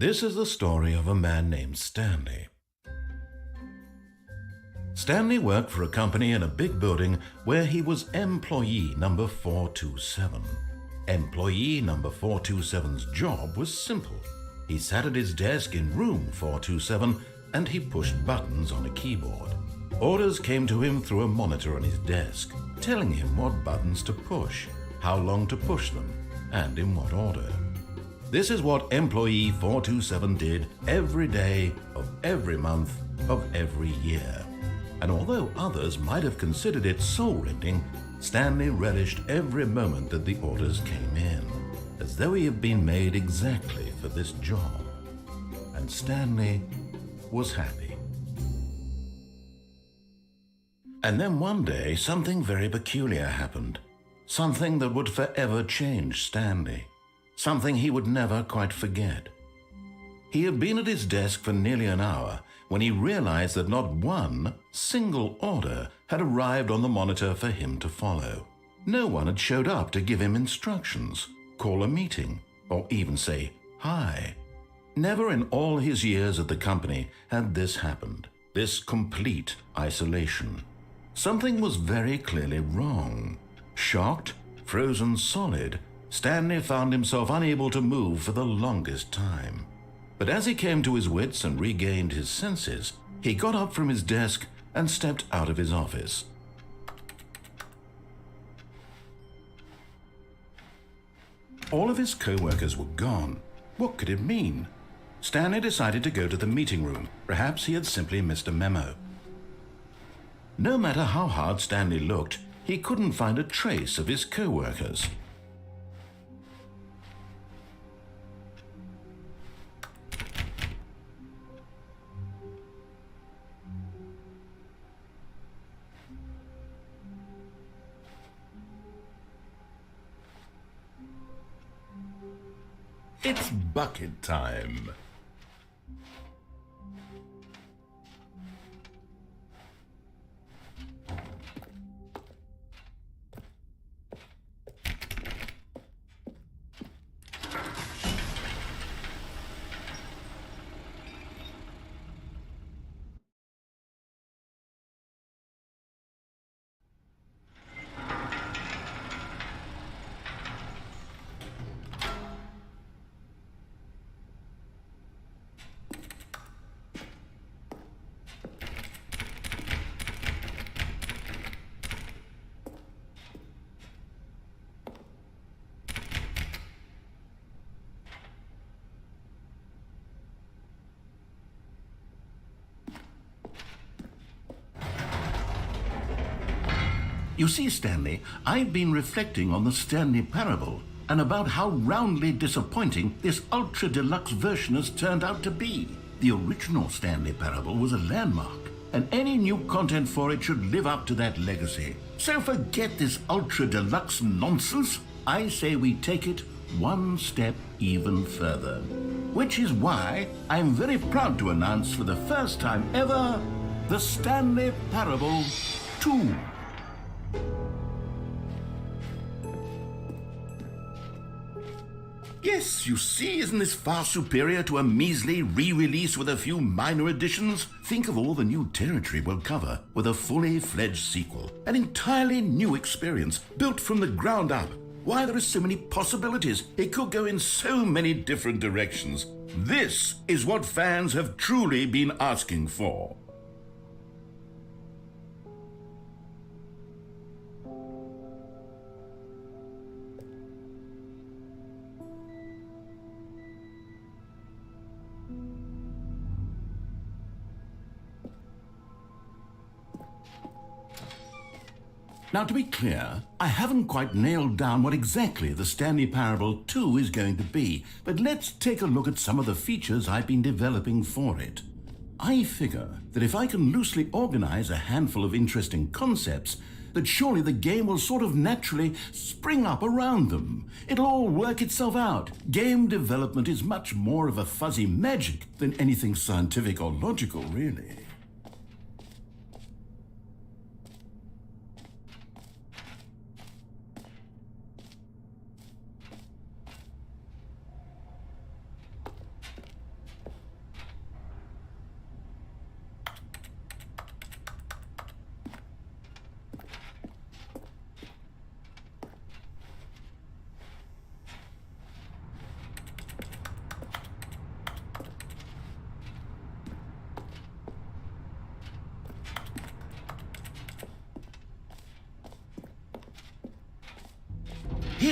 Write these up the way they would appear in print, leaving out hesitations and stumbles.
This is the story of a man named Stanley. Stanley worked for a company in a big building where he was employee number 427. Employee number 427's job was simple. He sat at his desk in room 427 and he pushed buttons on a keyboard. Orders came to him through a monitor on his desk, telling him what buttons to push, how long to push them, and in what order. This is what employee 427 did every day of every month of every year. And although others might have considered it soul-rending, Stanley relished every moment that the orders came in, as though he had been made exactly for this job. And Stanley was happy. And then one day, something very peculiar happened. Something that would forever change Stanley. Something he would never quite forget. He had been at his desk for nearly an hour when he realized that not one single order had arrived on the monitor for him to follow. No one had showed up to give him instructions, call a meeting, or even say hi. Never in all his years at the company had this happened, this complete isolation. Something was very clearly wrong. Shocked, frozen solid, Stanley found himself unable to move for the longest time. But as he came to his wits and regained his senses, he got up from his desk and stepped out of his office. All of his co-workers were gone. What could it mean? Stanley decided to go to the meeting room. Perhaps he had simply missed a memo. No matter how hard Stanley looked, he couldn't find a trace of his co-workers. It's bucket time. You see, Stanley, I've been reflecting on the Stanley parable and about how roundly disappointing this ultra-deluxe version has turned out to be. The original Stanley parable was a landmark, and any new content for it should live up to that legacy. So forget this ultra-deluxe nonsense. I say we take it one step even further. Which is why I'm very proud to announce for the first time ever, the Stanley Parable 2. Yes, you see, isn't this far superior to a measly re-release with a few minor additions? Think of all the new territory we'll cover with a fully fledged sequel. An entirely new experience, built from the ground up. Why, there are so many possibilities. It could go in so many different directions. This is what fans have truly been asking for. Now, to be clear, I haven't quite nailed down what exactly the Stanley Parable 2 is going to be, but let's take a look at some of the features I've been developing for it. I figure that if I can loosely organize a handful of interesting concepts, that surely the game will sort of naturally spring up around them. It'll all work itself out. Game development is much more of a fuzzy magic than anything scientific or logical, really.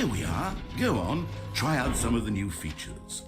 here we are. Go on, try out some of the new features.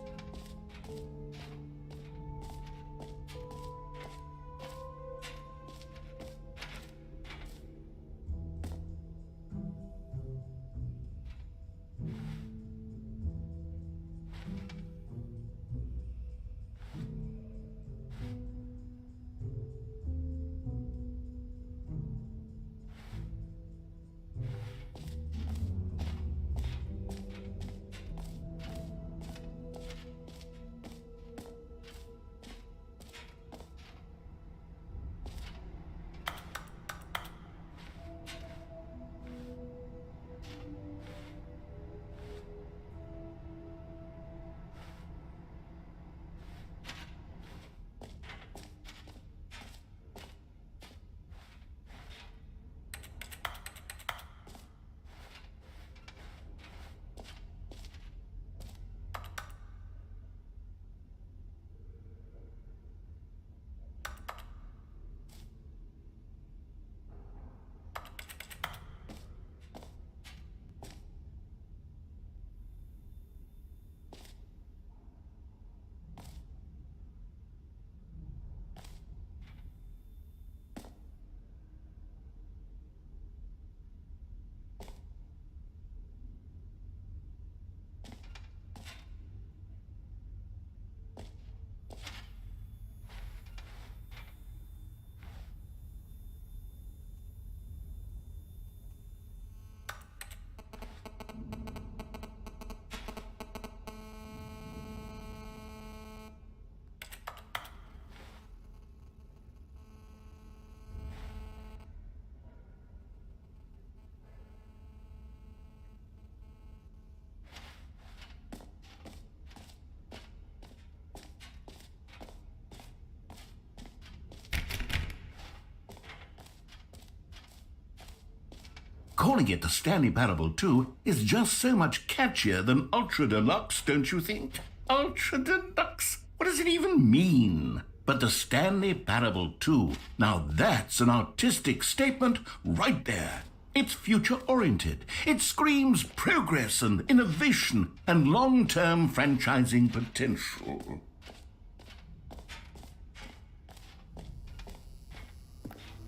Calling it the Stanley Parable 2 is just so much catchier than Ultra Deluxe, don't you think? Ultra Deluxe? What does it even mean? But the Stanley Parable 2, now that's an artistic statement right there. It's future-oriented. It screams progress and innovation and long-term franchising potential.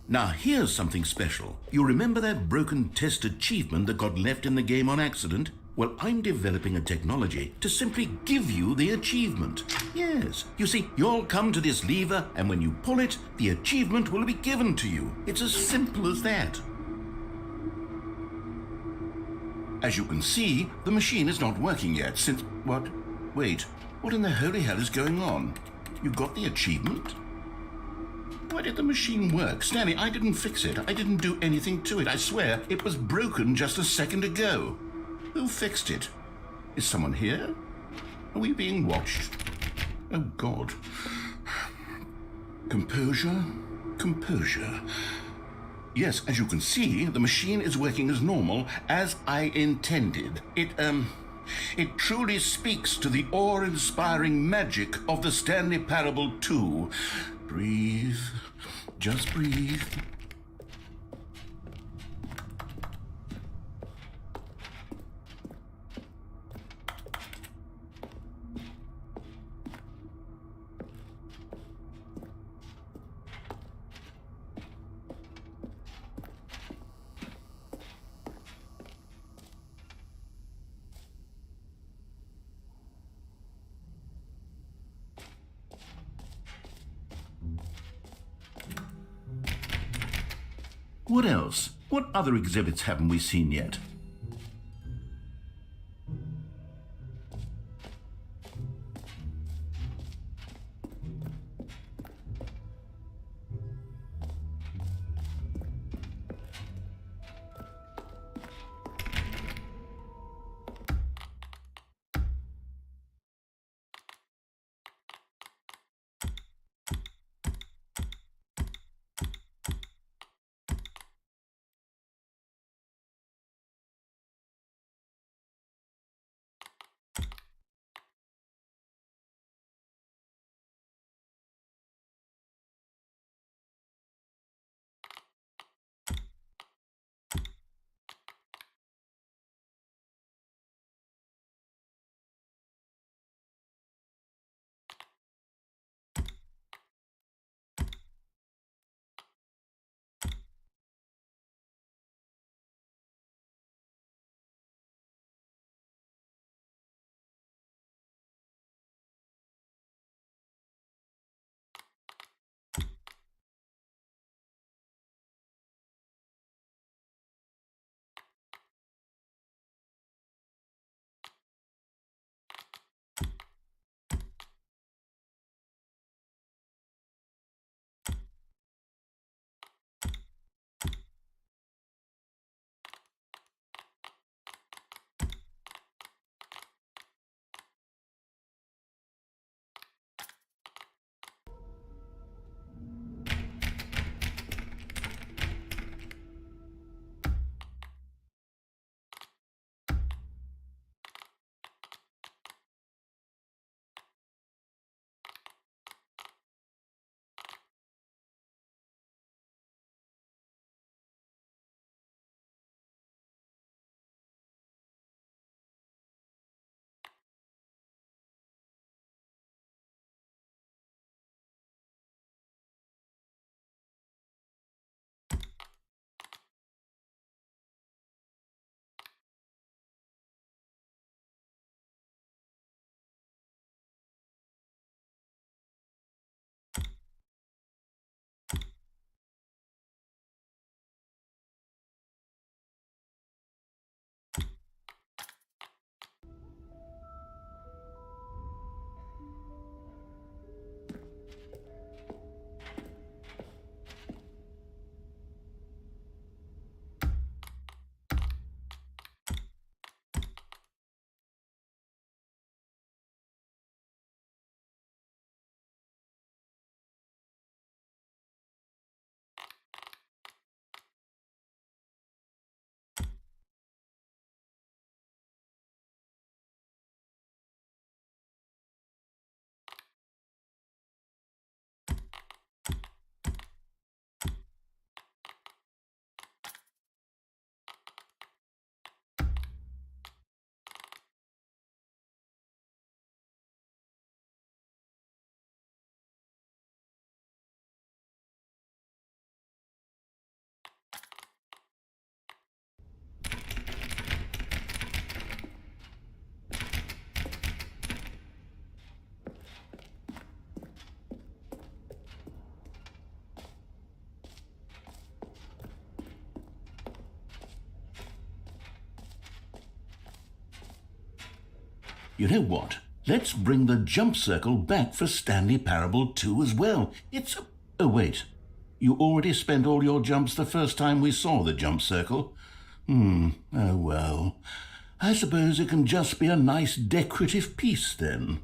Now, here's something special. You remember that broken test achievement that got left in the game on accident? Well, I'm developing a technology to simply give you the achievement. Yes, you see, you'll come to this lever, and when you pull it, the achievement will be given to you. It's as simple as that. As you can see, the machine is not working yet since... What? Wait, what in the holy hell is going on? You got the achievement? Why did the machine work? Stanley, I didn't fix it. I didn't do anything to it. I swear, it was broken just a second ago. Who fixed it? Is someone here? Are we being watched? Oh, God. Composure. Composure. Yes, as you can see, the machine is working as normal, as I intended. It truly speaks to the awe-inspiring magic of the Stanley Parable 2. Breathe. Just breathe. What else? What other exhibits haven't we seen yet? You know what? Let's bring the jump circle back for Stanley Parable 2 as well. It's a... Oh, wait. You already spent all your jumps the first time we saw the jump circle. Oh well. I suppose it can just be a nice decorative piece then.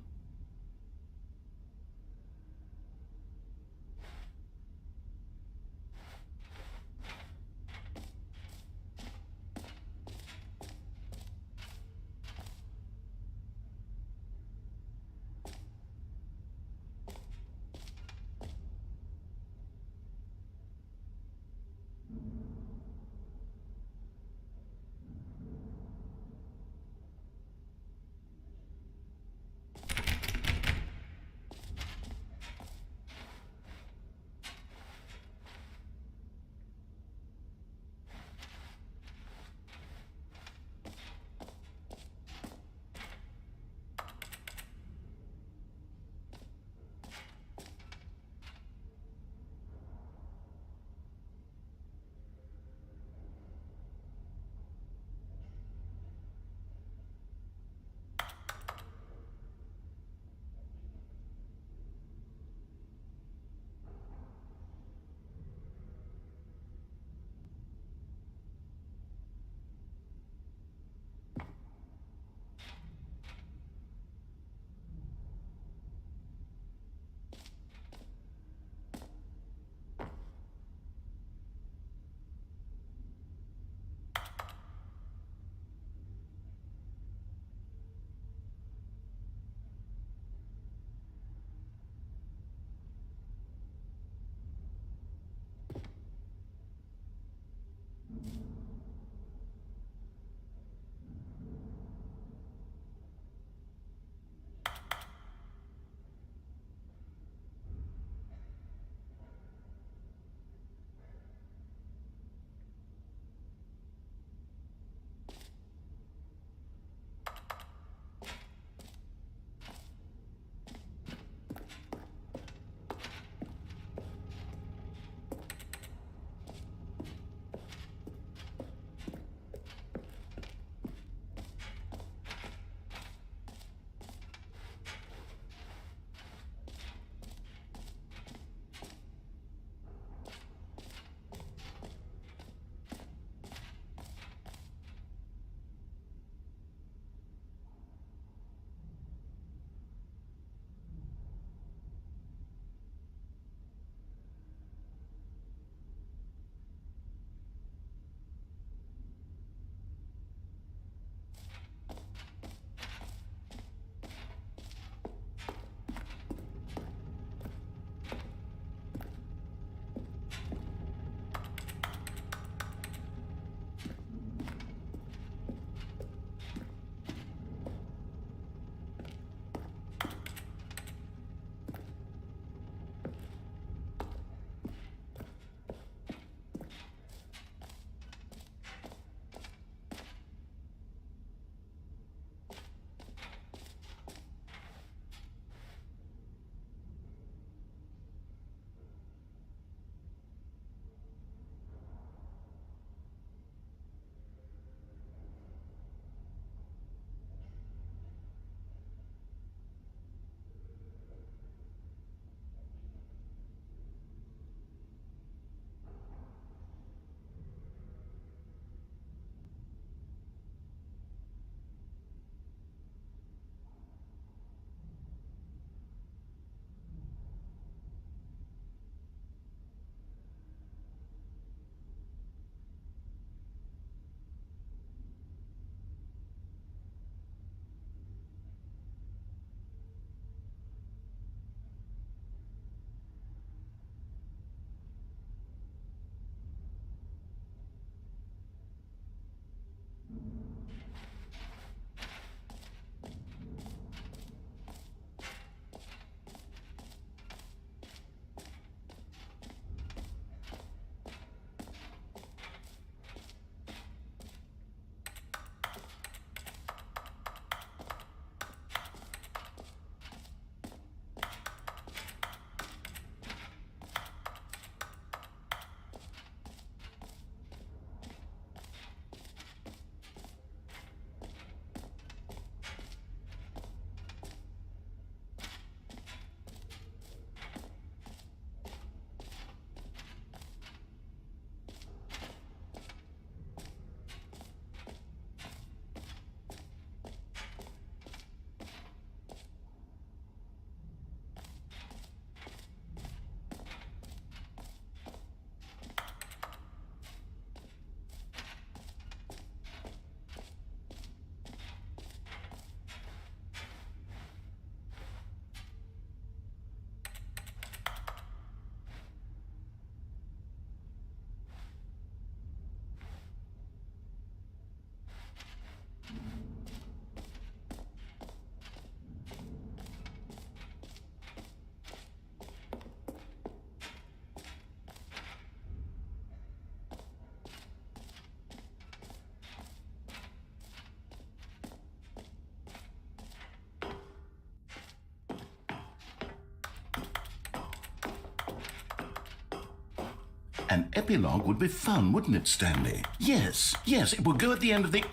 An epilogue would be fun, wouldn't it, Stanley? Yes, yes, it would go at the end of the,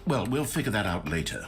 well, we'll figure that out later.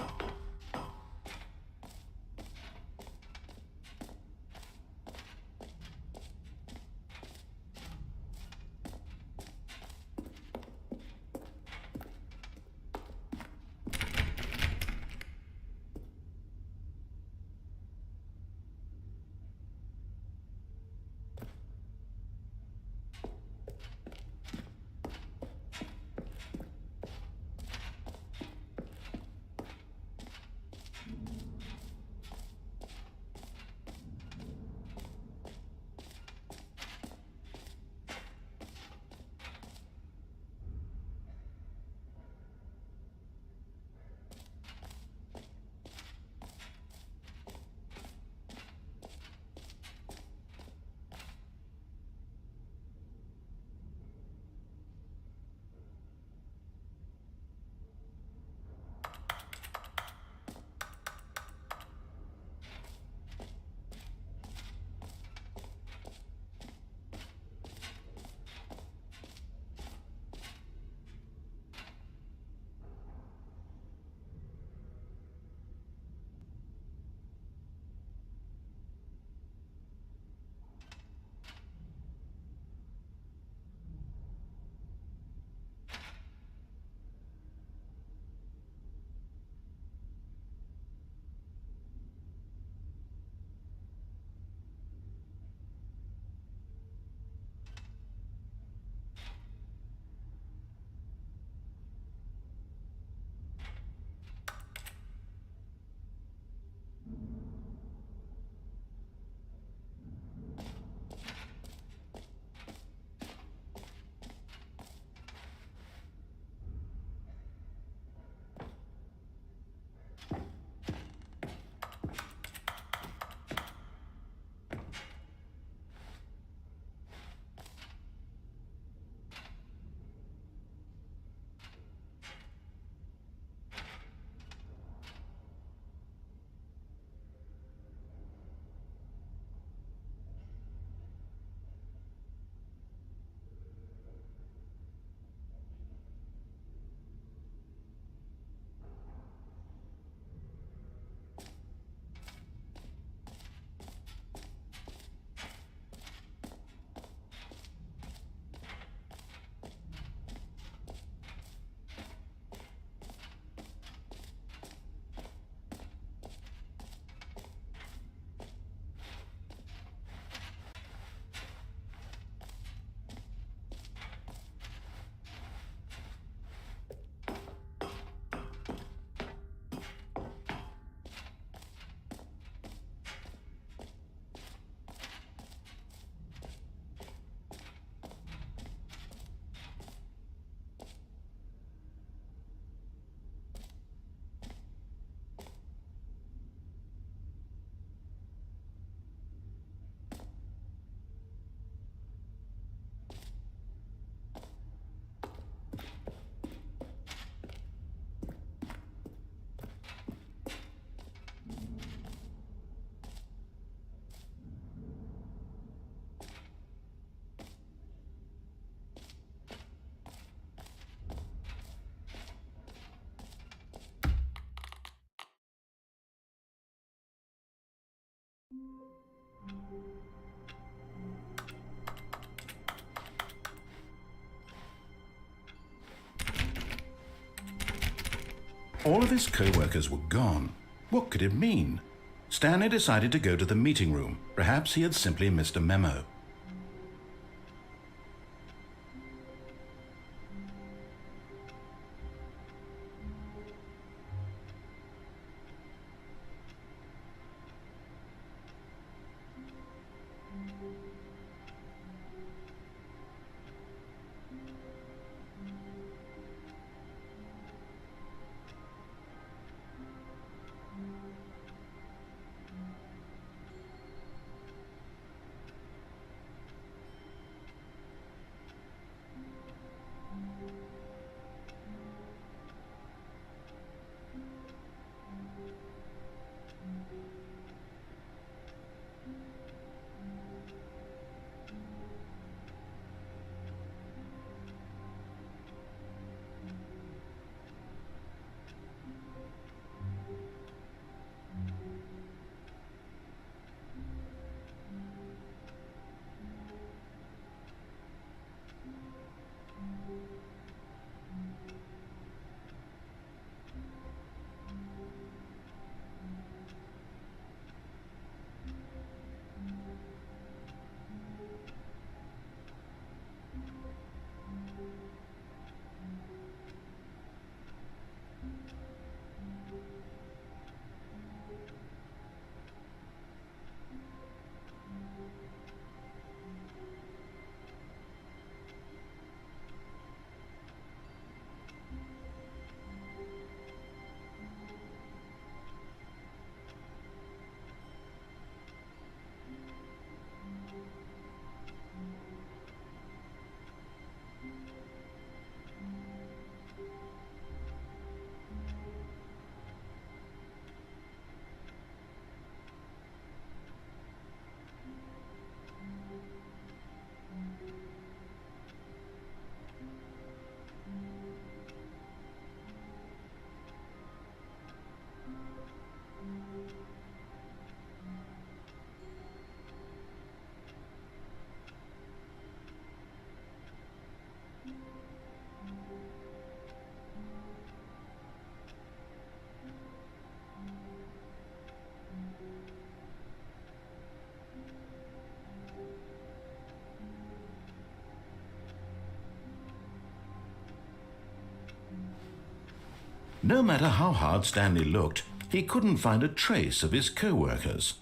All of his co-workers were gone. What could it mean? Stanley decided to go to the meeting room. Perhaps he had simply missed a memo. No matter how hard Stanley looked, he couldn't find a trace of his co-workers.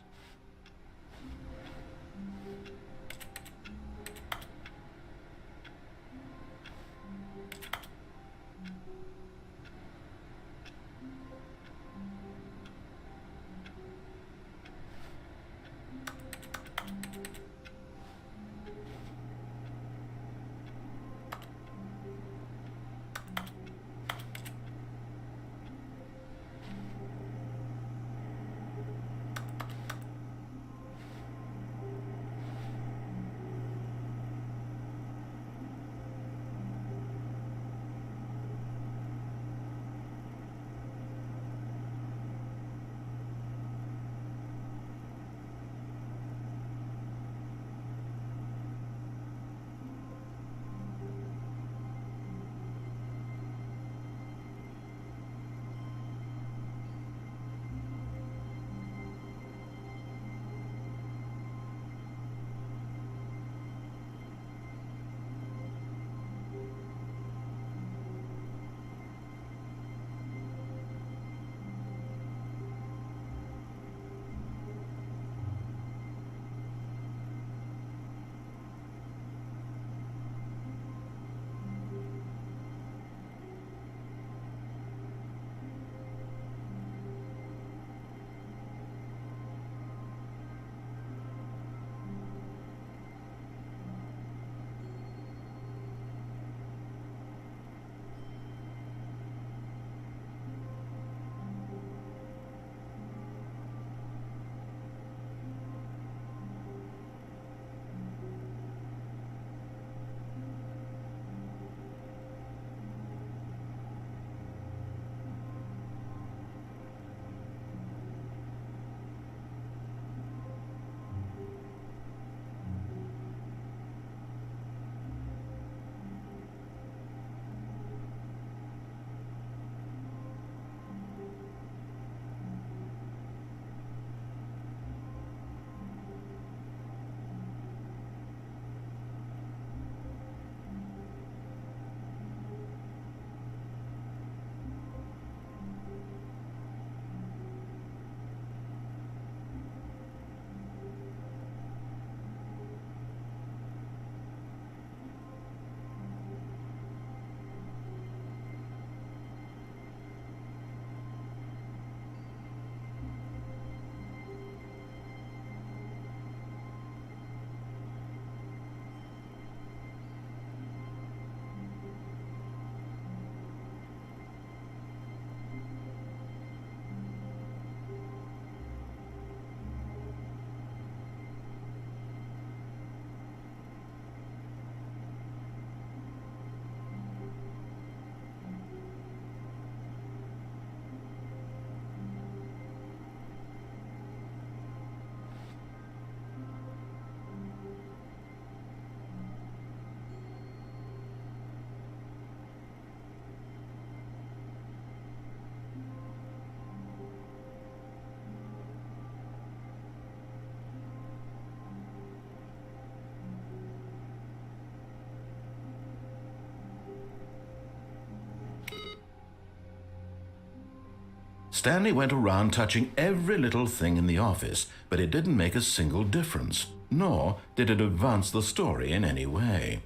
Stanley went around touching every little thing in the office, but it didn't make a single difference, nor did it advance the story in any way.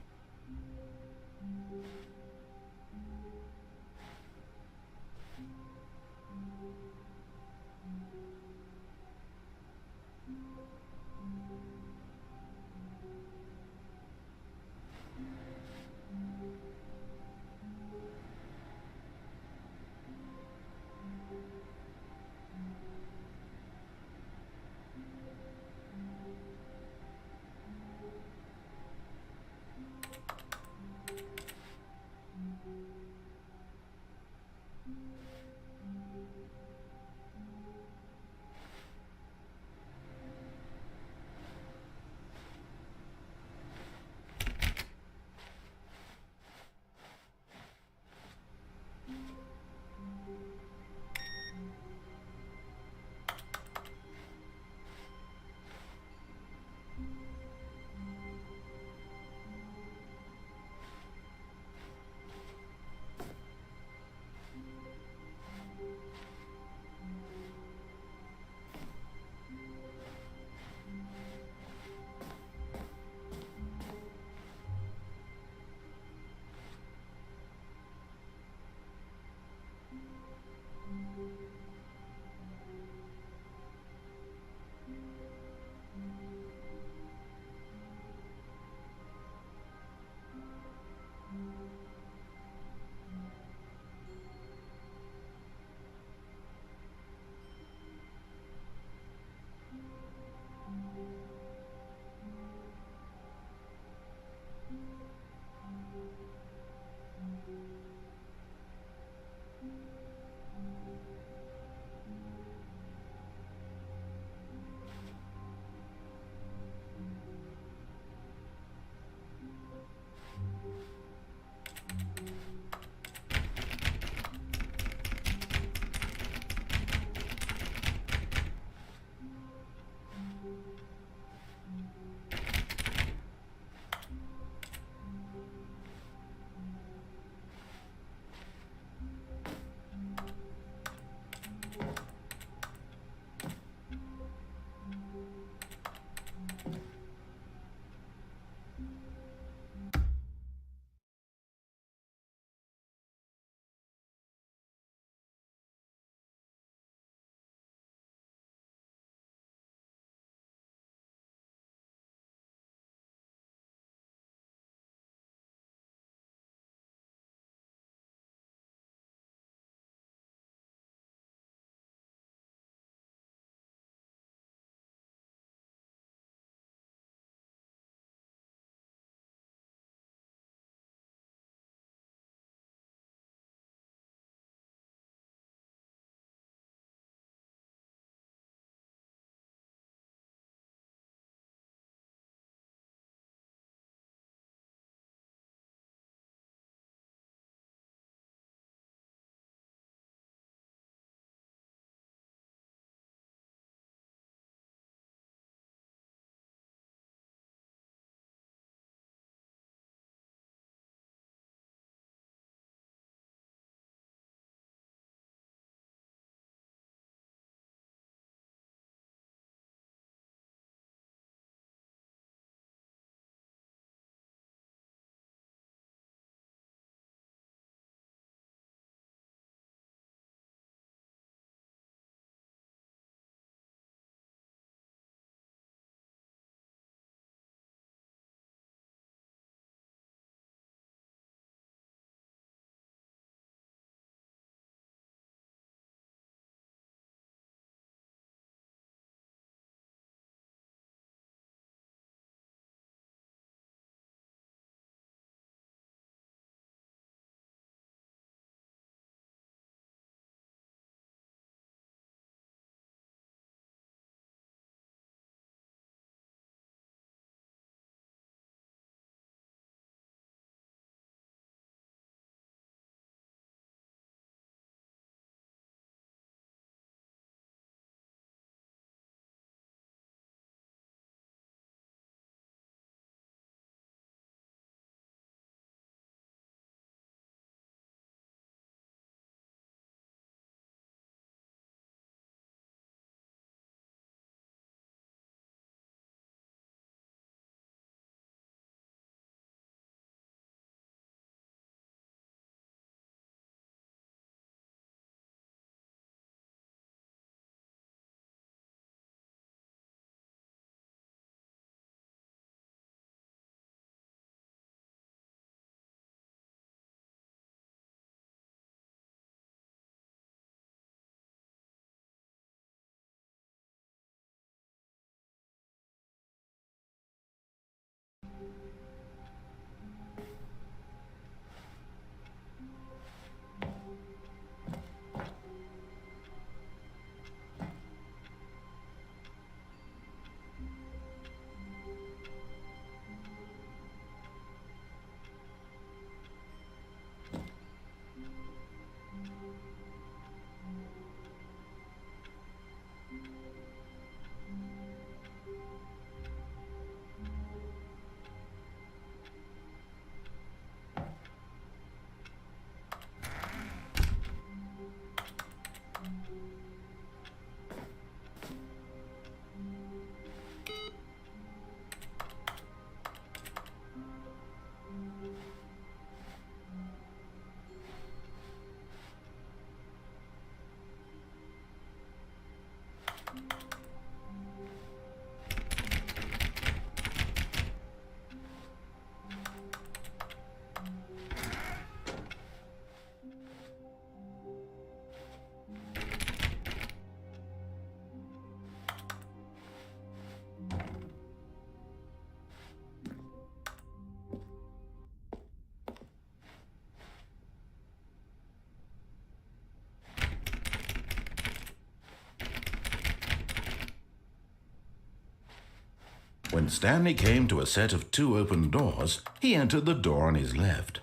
When Stanley came to a set of 2 open doors, he entered the door on his left.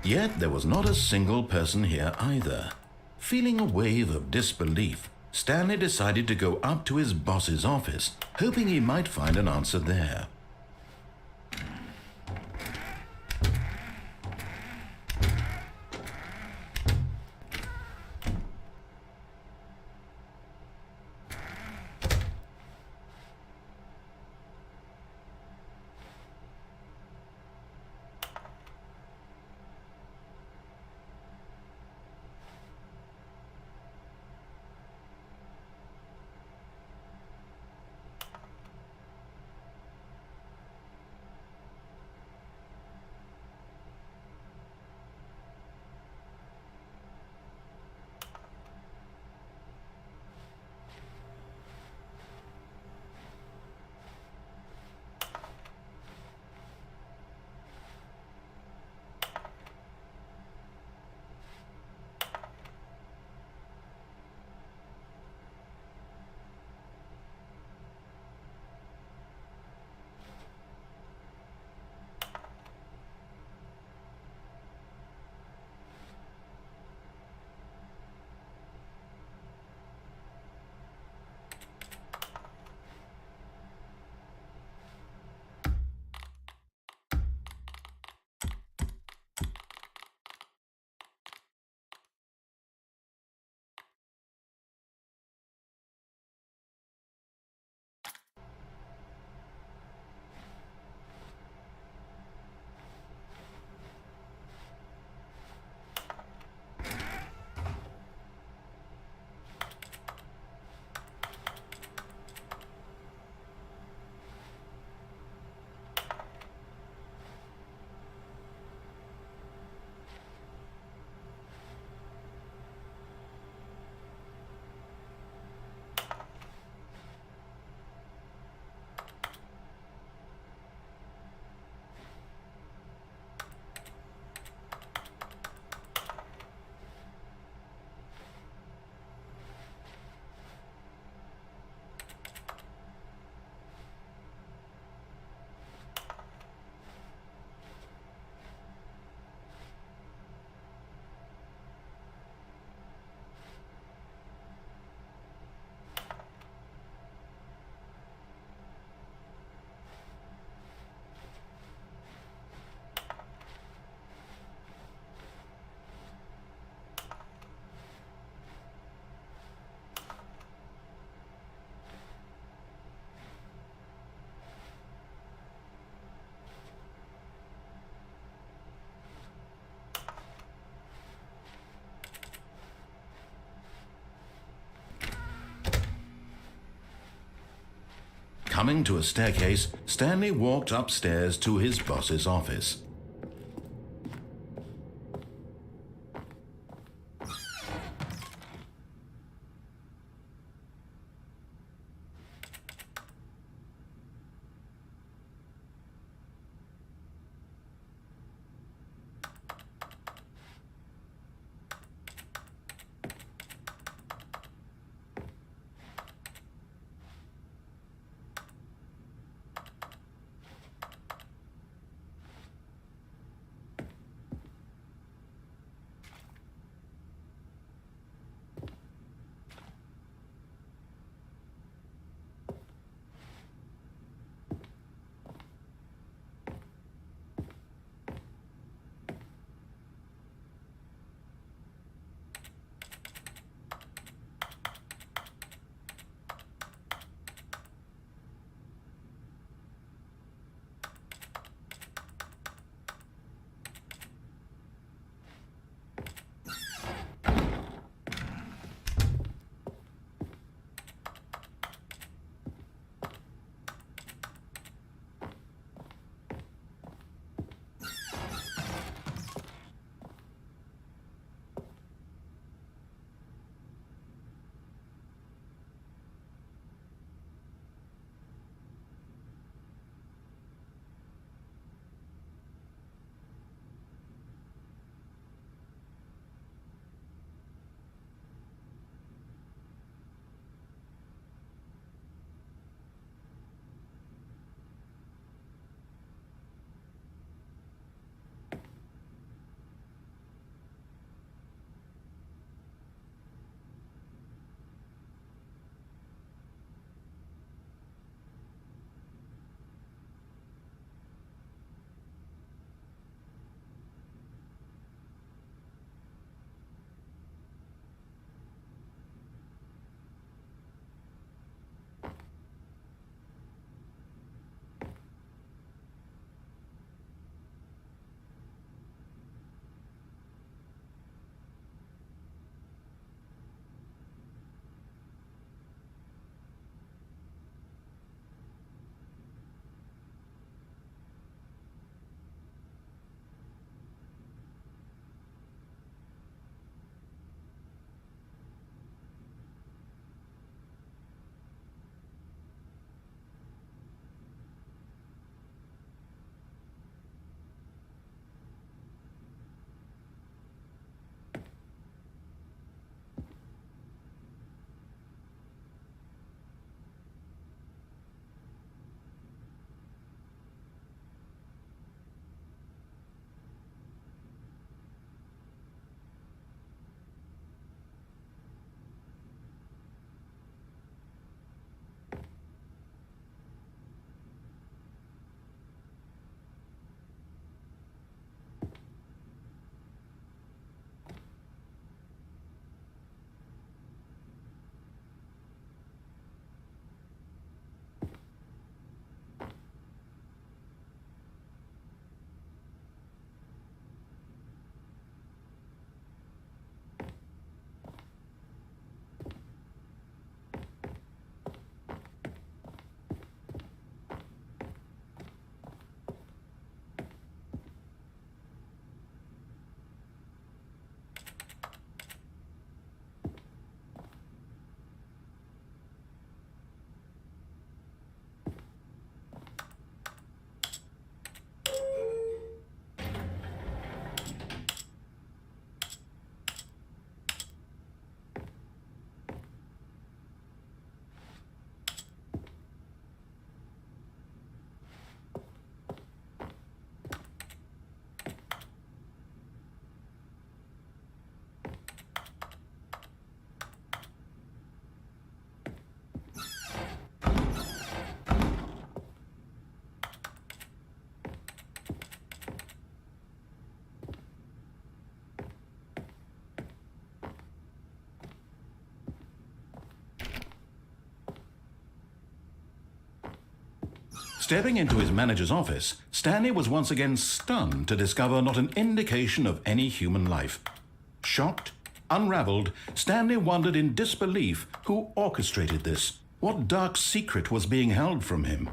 Yet there was not a single person here either. Feeling a wave of disbelief, Stanley decided to go up to his boss's office, hoping he might find an answer there. Coming to a staircase, Stanley walked upstairs to his boss's office. Stepping into his manager's office, Stanley was once again stunned to discover not an indication of any human life. Shocked, unraveled, Stanley wondered in disbelief who orchestrated this. What dark secret was being held from him?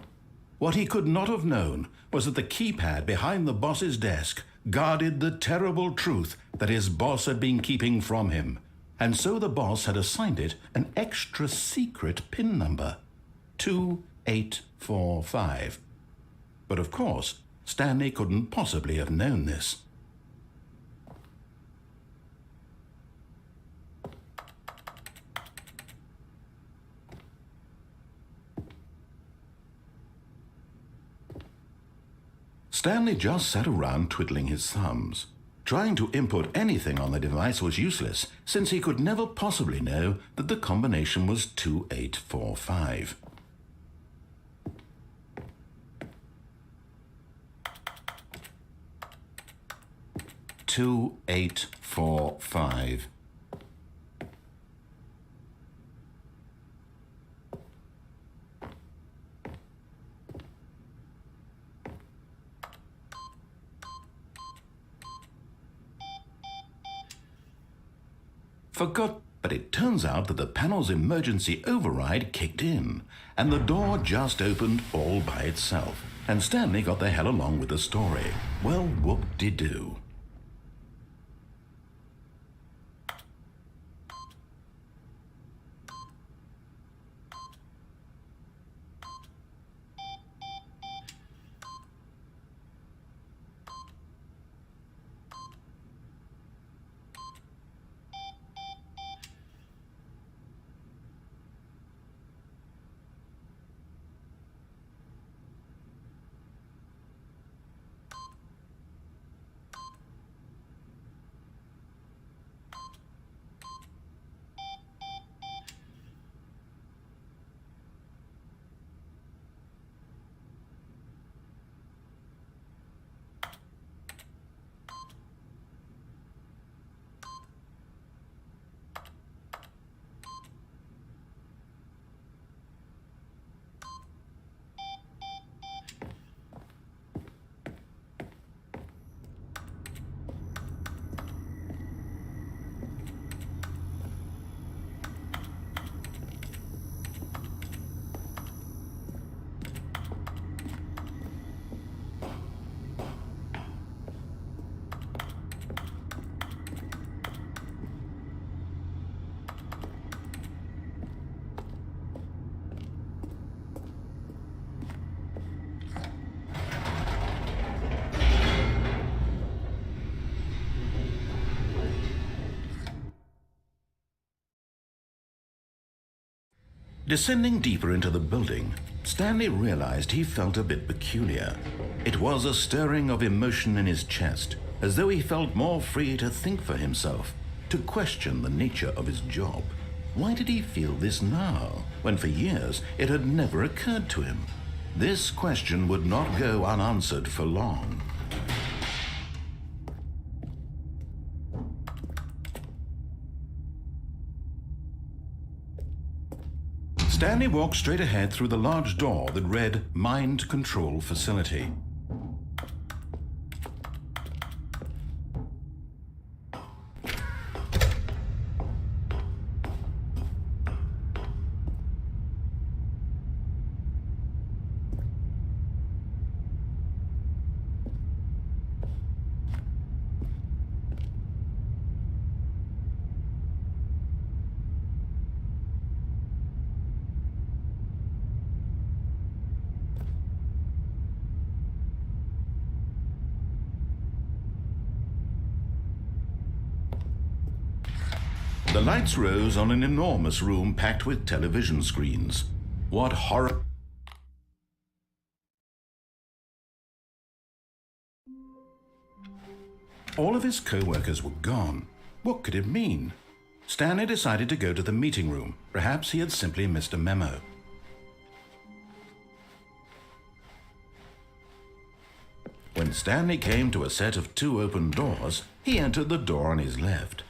What he could not have known was that the keypad behind the boss's desk guarded the terrible truth that his boss had been keeping from him, and so the boss had assigned it an extra secret PIN number, 2845. But of course, Stanley couldn't possibly have known this. Stanley just sat around twiddling his thumbs. Trying to input anything on the device was useless, since he could never possibly know that the combination was 2845. Forgot, but it turns out that the panel's emergency override kicked in, and the door just opened all by itself, and Stanley got the hell along with the story. Well, whoop-de-doo. Descending deeper into the building, Stanley realized he felt a bit peculiar. It was a stirring of emotion in his chest, as though he felt more free to think for himself, to question the nature of his job. Why did he feel this now, when for years it had never occurred to him? This question would not go unanswered for long. Stanley walked straight ahead through the large door that read Mind Control Facility. The lights rose on an enormous room packed with television screens. What horror! All of his co-workers were gone. What could it mean? Stanley decided to go to the meeting room. Perhaps he had simply missed a memo. When Stanley came to a set of 2 open doors, he entered the door on his left.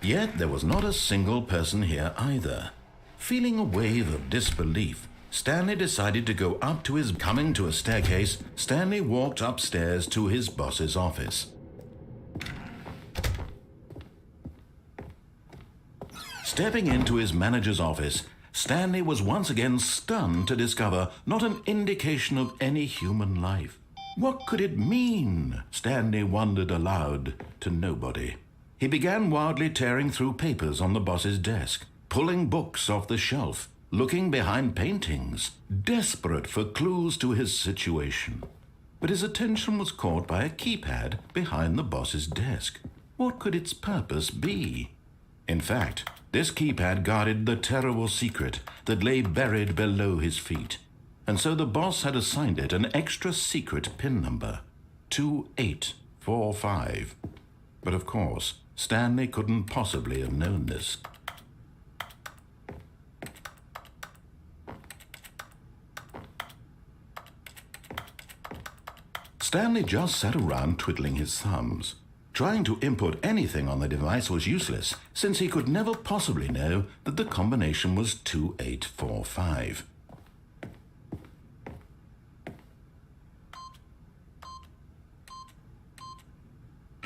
Yet there was not a single person here either. Feeling a wave of disbelief, Stanley decided to go up to his... Coming to a staircase, Stanley walked upstairs to his boss's office. Stepping into his manager's office, Stanley was once again stunned to discover not an indication of any human life. What could it mean? Stanley wondered aloud to nobody. He began wildly tearing through papers on the boss's desk, pulling books off the shelf, looking behind paintings, desperate for clues to his situation. But his attention was caught by a keypad behind the boss's desk. What could its purpose be? In fact, this keypad guarded the terrible secret that lay buried below his feet. And so the boss had assigned it an extra secret PIN number, 2845. But of course, Stanley couldn't possibly have known this. Stanley just sat around twiddling his thumbs. Trying to input anything on the device was useless, since he could never possibly know that the combination was 2845.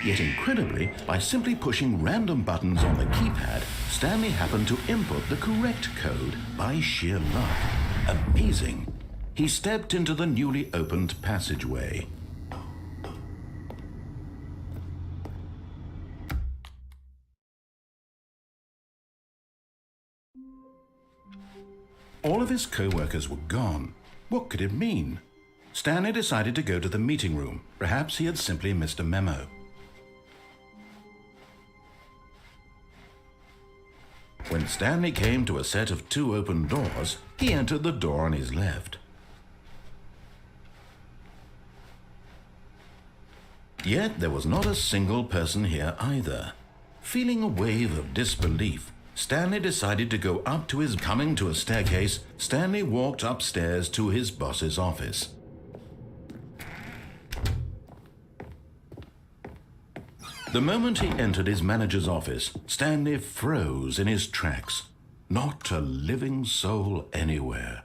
Yet incredibly, by simply pushing random buttons on the keypad, Stanley happened to input the correct code by sheer luck. Amazing! He stepped into the newly opened passageway. All of his co-workers were gone. What could it mean? Stanley decided to go to the meeting room. Perhaps he had simply missed a memo. When Stanley came to a set of 2 open doors, he entered the door on his left. Yet there was not a single person here either. Feeling a wave of disbelief, Stanley decided to go up to his coming to a staircase. Stanley walked upstairs to his boss's office. The moment he entered his manager's office, Stanley froze in his tracks. Not a living soul anywhere.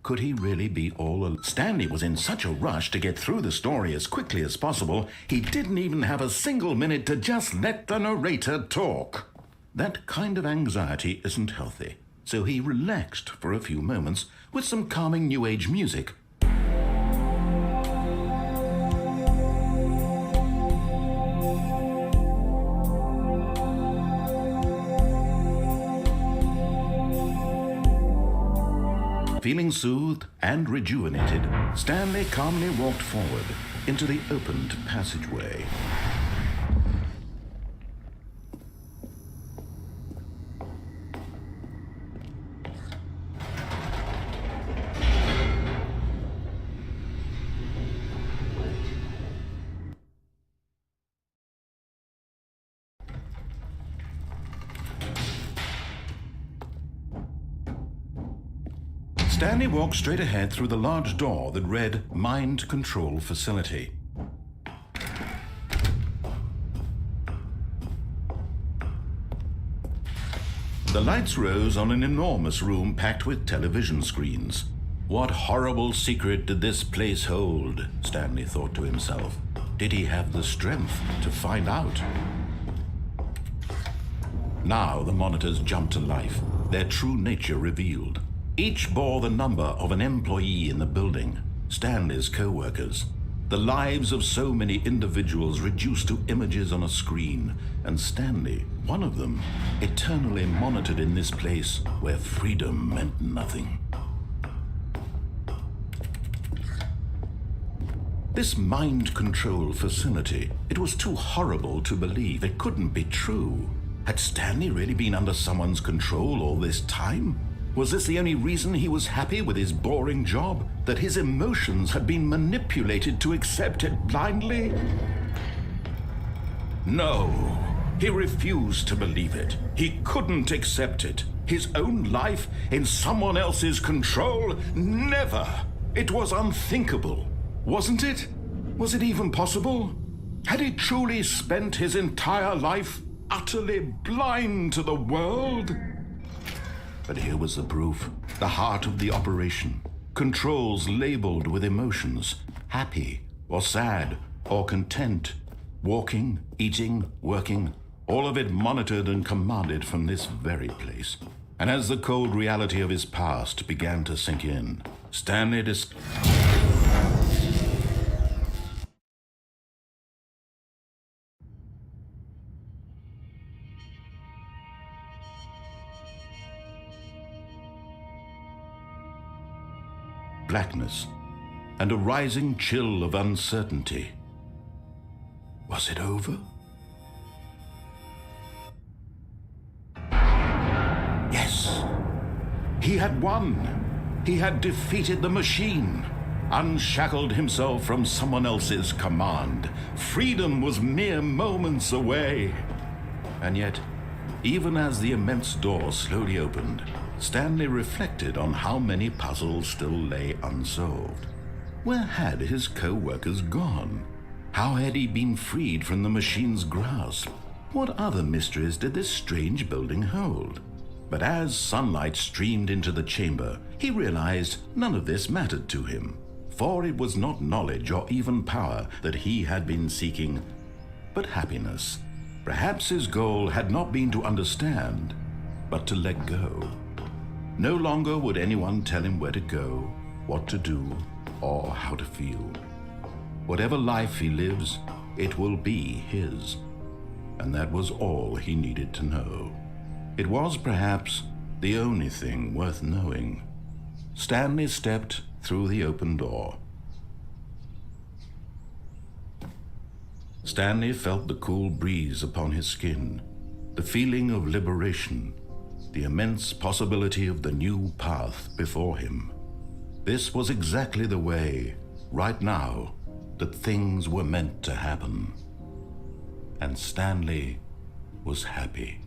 Could he really be all alone? Stanley was in such a rush to get through the story as quickly as possible, he didn't even have a single minute to just let the narrator talk. That kind of anxiety isn't healthy, so he relaxed for a few moments with some calming New Age music. Feeling soothed and rejuvenated, Stanley calmly walked forward into the opened passageway. Stanley walked straight ahead through the large door that read Mind Control Facility. The lights rose on an enormous room packed with television screens. What horrible secret did this place hold? Stanley thought to himself. Did he have the strength to find out? Now the monitors jumped to life, their true nature revealed. Each bore the number of an employee in the building, Stanley's co-workers. The lives of so many individuals reduced to images on a screen, and Stanley, one of them, eternally monitored in this place where freedom meant nothing. This mind control facility, it was too horrible to believe. It couldn't be true. Had Stanley really been under someone's control all this time? Was this the only reason he was happy with his boring job? That his emotions had been manipulated to accept it blindly? No, he refused to believe it. He couldn't accept it. His own life in someone else's control? Never! It was unthinkable, wasn't it? Was it even possible? Had he truly spent his entire life utterly blind to the world? But here was the proof, the heart of the operation. Controls labeled with emotions, happy or sad or content, walking, eating, working, all of it monitored and commanded from this very place. And as the cold reality of his past began to sink in, Stanley blackness and a rising chill of uncertainty. Was it over? Yes, he had won. He had defeated the machine, unshackled himself from someone else's command. Freedom was mere moments away. And yet, even as the immense door slowly opened, Stanley reflected on how many puzzles still lay unsolved. Where had his co-workers gone? How had he been freed from the machine's grasp? What other mysteries did this strange building hold? But as sunlight streamed into the chamber, he realized none of this mattered to him, for it was not knowledge or even power that he had been seeking, but happiness. Perhaps his goal had not been to understand, but to let go. No longer would anyone tell him where to go, what to do, or how to feel. Whatever life he lives, it will be his. And that was all he needed to know. It was perhaps the only thing worth knowing. Stanley stepped through the open door. Stanley felt the cool breeze upon his skin, the feeling of liberation, the immense possibility of the new path before him. This was exactly the way, right now, that things were meant to happen. And Stanley was happy.